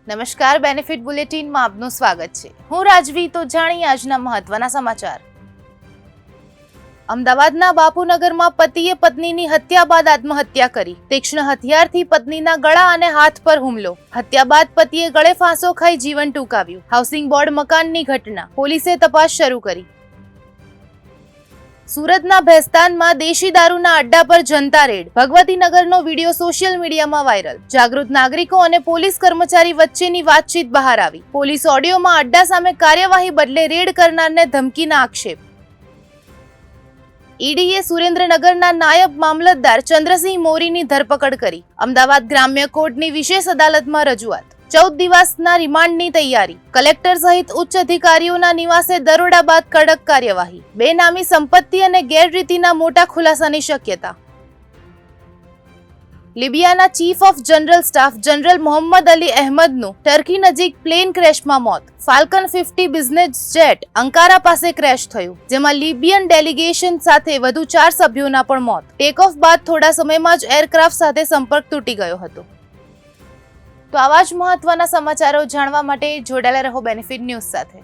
નમસ્કાર, બેનિફિટ બુલેટિનમાં આપનું સ્વાગત છે. હું રાજવી. તો જાણીએ આજના મહત્વના સમાચાર. અમદાવાદના બાપુનગરમાં પતિએ પત્નીની હત્યા બાદ આત્મહત્યા કરી. તીક્ષ્ણ હથિયારથી પત્નીના ગળા અને હાથ પર હુમલો. હત્યા બાદ પતિએ ગળે ફાંસો ખાઈ જીવન ટૂંકાવ્યું. હાઉસિંગ બોર્ડ મકાનની ઘટના. પોલીસે તપાસ શરૂ કરી. સુરતના ભેસ્તાનમાં દેશી દારૂના અડ્ડા પર જનતા રેડ. ભગવતીનગરનો વિડીયો સોશિયલ મીડિયામાં વાયરલ. જાગૃત નાગરિકો અને પોલીસ કર્મચારી વચ્ચેની વાતચીત બહાર આવી. પોલીસ ઓડિયોમાં અડ્ડા સામે કાર્યવાહી બદલે રેડ કરનારને ધમકીના આક્ષેપ. ઈડીએ સુરેન્દ્રનગરના નાયબ મામલતદાર ચંદ્રસિંહ મોરીની ધરપકડ કરી. અમદાવાદ ગ્રામ્ય કોર્ટની વિશેષ અદાલતમાં રજૂઆત. 14 દિવસના રિમાન્ડની તૈયારી. કલેક્ટર સહિત ઉચ્ચ અધિકારીઓના નિવાસે દરોડા બાદ કડક કાર્યવાહી. બેનામી સંપત્તિ અને ગેરરીતિના મોટા ખુલાસાની શક્યતા. લિબિયાના chief of general staff general Mohammed Ali અહેમદનું ટર્કી નજીક પ્લેન ક્રેશમાં મોત. ફાલ્કન 50 બિઝનેસ જેટ અંકારા પાસે ક્રેશ થયું, જેમાં લિબિયન ડેલિગેશન સાથે વધુ 4 સભ્યોના પણ મોત. ટેક ઓફ બાદ થોડા સમયમાં જ એરક્રાફ્ટ સાથે સંપર્ક તૂટી ગયો હતો. તો આવા જ મહત્વના સમાચારો જાણવા માટે જોડાયેલા રહો બેનિફિટ ન્યૂઝ સાથે.